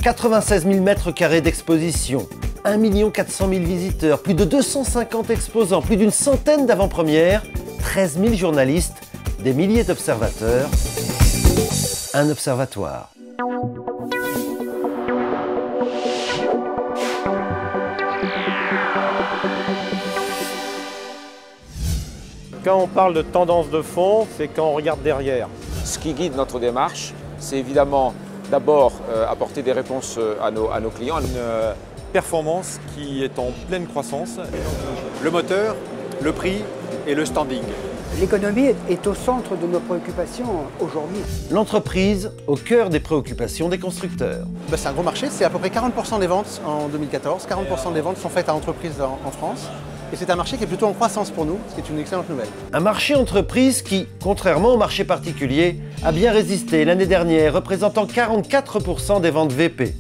96 000 m² d'exposition, 1 400 000 visiteurs, plus de 250 exposants, plus d'une centaine d'avant-premières, 13 000 journalistes, des milliers d'observateurs, un observatoire. Quand on parle de tendance de fond, c'est quand on regarde derrière. Ce qui guide notre démarche, c'est évidemment d'abord apporter des réponses à nos clients. Une performance qui est en pleine croissance. Le moteur, le prix et le standing. L'économie est au centre de nos préoccupations aujourd'hui. L'entreprise au cœur des préoccupations des constructeurs. C'est un gros marché, c'est à peu près 40% des ventes en 2014. 40% des ventes sont faites à entreprises en France. Et c'est un marché qui est plutôt en croissance pour nous, ce qui est une excellente nouvelle. Un marché entreprise qui, contrairement au marché particulier, a bien résisté l'année dernière, représentant 44% des ventes VP.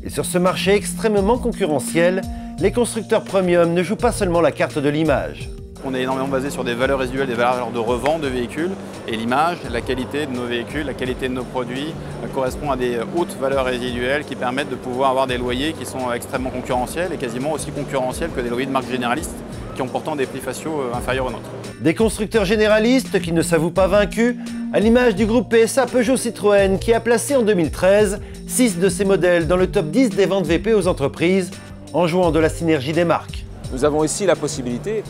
Et sur ce marché extrêmement concurrentiel, les constructeurs premium ne jouent pas seulement la carte de l'image. On est énormément basé sur des valeurs résiduelles, des valeurs de revente de véhicules. Et l'image, la qualité de nos véhicules, la qualité de nos produits correspond à des hautes valeurs résiduelles qui permettent de pouvoir avoir des loyers qui sont extrêmement concurrentiels et quasiment aussi concurrentiels que des loyers de marques généralistes qui ont pourtant des prix faciaux inférieurs aux nôtres. Des constructeurs généralistes qui ne s'avouent pas vaincus, à l'image du groupe PSA Peugeot Citroën qui a placé en 2013 6 de ses modèles dans le top 10 des ventes VP aux entreprises en jouant de la synergie des marques. Nous avons aussi la possibilité,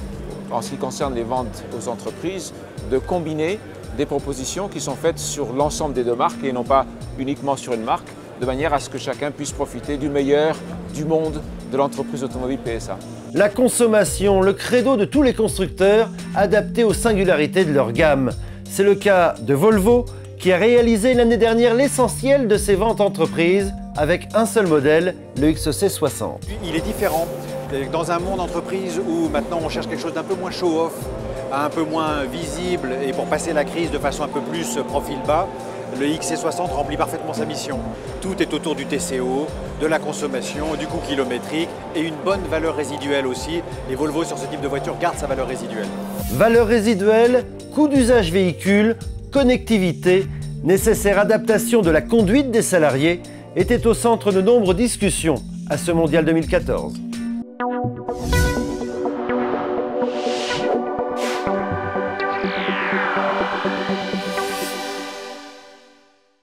en ce qui concerne les ventes aux entreprises, de combiner des propositions qui sont faites sur l'ensemble des deux marques et non pas uniquement sur une marque, de manière à ce que chacun puisse profiter du meilleur du monde de l'entreprise automobile PSA. La consommation, le credo de tous les constructeurs, adapté aux singularités de leur gamme. C'est le cas de Volvo, qui a réalisé l'année dernière l'essentiel de ses ventes entreprises avec un seul modèle, le XC60. Il est différent. Dans un monde entreprise où maintenant on cherche quelque chose d'un peu moins show-off, un peu moins visible et pour passer la crise de façon un peu plus profil bas, le XC60 remplit parfaitement sa mission. Tout est autour du TCO, de la consommation, du coût kilométrique et une bonne valeur résiduelle aussi. Et Volvo sur ce type de voiture garde sa valeur résiduelle. Valeur résiduelle, coût d'usage véhicule, connectivité, nécessaire adaptation de la conduite des salariés étaient au centre de nombreuses discussions à ce Mondial 2014.